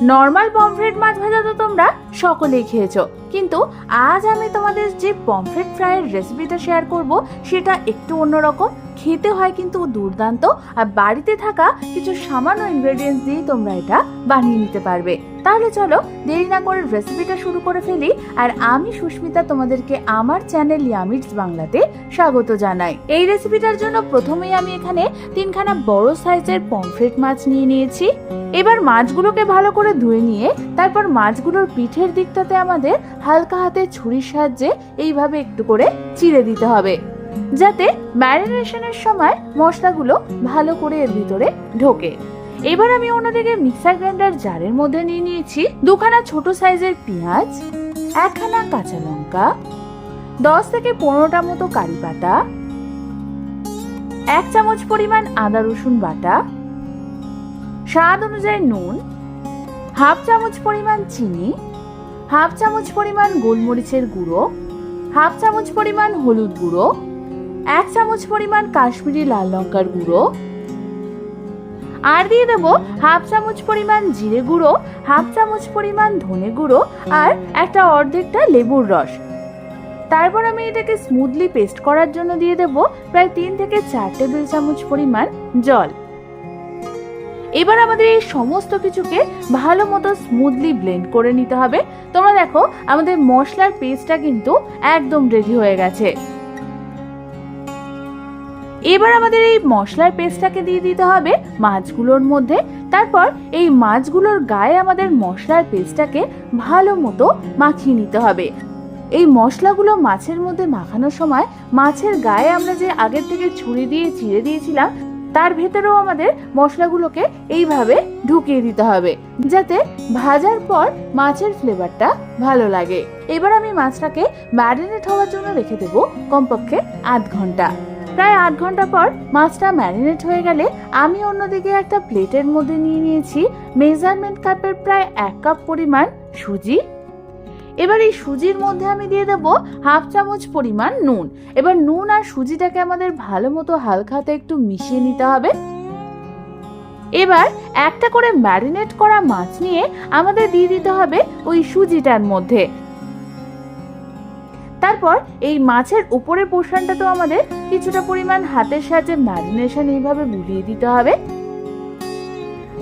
Normal pomfret মাছ ভাজা তো তোমরা সকলেই খেয়েছো, কিন্তু আজ আমি তোমাদের যে পমফ্রেট ফ্রাইয়ের রেসিপিটা শেয়ার করব সেটা একটু অন্যরকম। খেতে হয় কিন্তু দুর্দান্ত, আর বাড়িতে থাকা কিছু সামান্য ইনগ্রেডিয়েন্টস দিয়ে তোমরা এটা বানিয়ে নিতে পারবে। তাহলে চলো দেরি না করে রেসিপিটা শুরু করে ফেলি। আর আমি সুস্মিতা তোমাদেরকে আমার চ্যানেল ইয়ামিটস বাংলাতে স্বাগত জানাই। এই রেসিপিটার জন্য প্রথমেই আমি এখানে 3খানা বড় সাইজের পমফ্রেট মাছ নিয়ে নিয়েছি। এবার মাছগুলোকে ভালো করে ধুয়ে নিয়ে তারপর মাছগুলোর পিঠের দিকটাতে আমাদের হালকা হাতে ছুরির সাহায্যে এইভাবে একটু করে চিড়ে দিতে হবে, যাতে ম্যারিনেশনের সময় মশলাগুলো ভালো করে এর ভিতরে ঢোকে। এবার আমি অন্যদিকে মিক্সার গ্রাইন্ডার জারের মধ্যে নিয়ে নিয়েছি 2খানা ছোট সাইজের পেঁয়াজ, 1খানা কাঁচা লঙ্কা, 10 থেকে 15টা মতো কারি পাতা, 1 চামচ পরিমাণ আদা রসুন বাটা, স্বাদ অনুযায়ী নুন, 1/2 চামচ পরিমাণ চিনি, 1/2 চামচ পরিমাণ গোলমরিচের গুঁড়ো, 1/2 চামচ পরিমাণ হলুদ গুঁড়ো, 1 চামচ পরিমাণ কাশ্মীরি লাল লঙ্কার গুঁড়ো, আর দিয়ে দেবো 1/2 চামচ পরিমাণ জিরে গুঁড়ো, 1/2 চামচ পরিমাণ ধনে গুঁড়ো, আর একটা অর্ধেকটা লেবুর রস। তারপর আমি এটাকে স্মুথলি পেস্ট করার জন্য দিয়ে দেবো প্রায় 3 থেকে 4 টেবিল চামচ পরিমাণ জল। এবার আমাদের এই সমস্ত কিছুকে ভালো মতো স্মুথলি ব্লেন্ড করে নিতে হবে। তোমরা দেখো আমাদের মশলার পেস্টটা কিন্তু একদম রেডি হয়ে গেছে। এবার আমাদের এই মশলার পেস্টটাকে দিয়ে দিতে হবে মাছগুলোর মধ্যে। তারপর এই মাছগুলোর গায়ে আমাদের মশলার পেস্টটাকে ভালো মতো মাখিয়ে নিতে হবে। এই মশলাগুলো মাছের মধ্যে মাখানোর সময় মাছের গায়ে আমরা যে আগের থেকে ছুরি দিয়ে চিড়ে দিয়েছিলাম তার ভেতরেও আমাদের মশলাগুলোকে এইভাবে ঢুকিয়ে দিতে হবে, যাতে ভাজার পর মাছের ফ্লেভারটা ভালো লাগে। এবার আমি মাছটাকে ম্যারিনেট হওয়ার জন্য রেখে দেবো কমপক্ষে 8 ঘন্টা। প্রায় 8 ঘন্টা পর মাছটা ম্যারিনেট হয়ে গেলে আমি অন্যদিকে একটা প্লেটের মধ্যে নিয়ে নিয়েছি মেজারমেন্ট কাপের প্রায় 1 কাপ পরিমাণ সুজি। এবার এই সুজির মধ্যে আমি দিয়ে দেবো 1/2 চামচ পরিমাণ নুন। এবার নুন আর সুজিটাকে আমাদের ভালো মতো হালকা হাতে একটু মিশিয়ে নিতে হবে। এবার একটা করে ম্যারিনেট করা মাছ নিয়ে আমাদের দিয়ে দিতে হবে ওই সুজিটার মধ্যে। তারপর এই মাছের উপরের পোর্শনটা তো আমাদের কিছুটা পরিমাণ হাতের সাহায্যে ম্যারিনেশন এইভাবে বুলিয়ে দিতে হবে।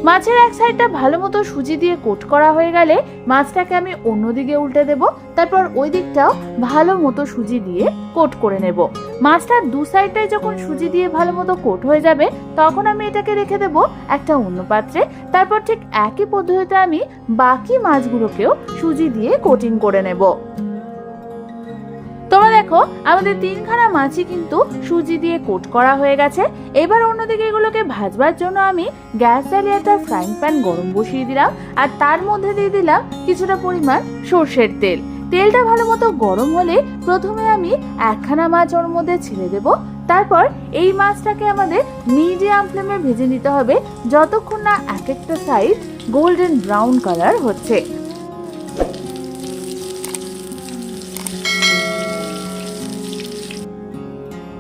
মাছের এক সাইডটা ভালো মতো সুজি দিয়ে কোট করা হয়ে গেলে মাছটাকে আমি অন্যদিকে উল্টে দেব। তারপর ওই দিকটাও ভালো মতো সুজি দিয়ে কোট করে নেব। মাছটার 2 সাইডটাই যখন সুজি দিয়ে ভালো মতো কোট হয়ে যাবে তখন আমি এটাকে রেখে দেব একটা অন্য পাত্রে। তারপর ঠিক একই পদ্ধতিতে আমি বাকি মাছগুলোকেও সুজি দিয়ে কোটিং করে নেব। তোমরা দেখো আমাদের 3খানা মাছই কিন্তু সুজি দিয়ে কোট করা হয়ে গেছে। এবার অন্যদিকে এগুলোকে ভাজবার জন্য আমি গ্যাস জ্বালিয়ে একটা ফ্রাইং প্যান গরম বসিয়ে দিলাম, আর তার মধ্যে দিয়ে দিলাম কিছুটা পরিমাণ সর্ষের তেল। তেলটা ভালো মতো গরম হলে প্রথমে আমি 1খানা মাছ ওর মধ্যে ছেড়ে দেব। তারপর এই মাছটাকে আমাদের মিডিয়াম ফ্লেমে ভেজে নিতে হবে যতক্ষণ না এক একটা সাইড গোল্ডেন ব্রাউন কালার হচ্ছে।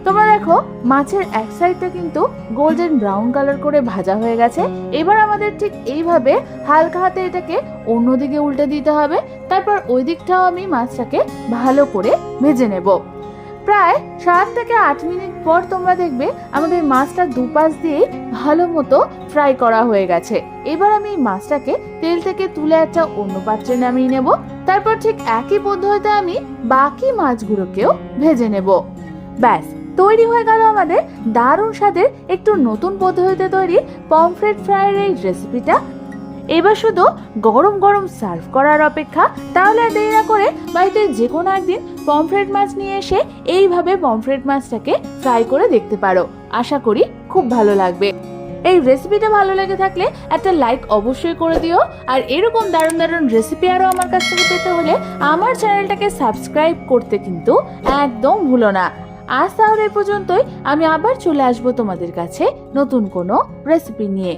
তোমরা দেখো মাছের এক সাইডটা কিন্তু গোল্ডেন ব্রাউন কালার করে ভাজা হয়ে গেছে। এবার আমাদের ঠিক এইভাবে হালকা হাতে এটাকে অন্যদিকে উল্টে দিতে হবে। তারপর ওই দিকটাও আমি মাছটাকে ভালো করে ভেজে নেব। প্রায় 7 থেকে 8 মিনিট পর তোমরা দেখবে আমাদের মাছটা দুপাশ দিয়ে ভালো মতো ফ্রাই করা হয়ে গেছে। এবার আমি মাছটাকে তেল থেকে তুলে একটা অন্য পাত্রে নামিয়ে নেব। তারপর ঠিক একই পদ্ধতিতে আমি বাকি মাছগুলোকেও ভেজে নেব। ব্যাস, তৈরি হয়ে গেল আমাদের দারুণ স্বাদের একটু নতুন পদ্ধতিতে তৈরি পমফ্রেট ফ্রাইয়ের এই রেসিপিটা। এবার শুধু গরম গরম সার্ভ করার অপেক্ষা। তাহলে আর দেরি না করে বাড়িতে যে কোনো একদিন পমফ্রেট মাছ নিয়ে এসে এইভাবে পমফ্রেট মাছটাকে ফ্রাই করে দেখতে পারো। আশা করি খুব ভালো লাগবে। এই রেসিপিটা ভালো লেগে থাকলে একটা লাইক অবশ্যই করে দিও। আর এরকম দারুণ দারুণ রেসিপি আরও আমার কাছ থেকে পেতে হলে আমার চ্যানেলটাকে সাবস্ক্রাইব করতে কিন্তু একদম ভুলো না। আজ তাহলে এই পর্যন্তই। আমি আবার চলে আসবো তোমাদের কাছে নতুন কোনো রেসিপি নিয়ে।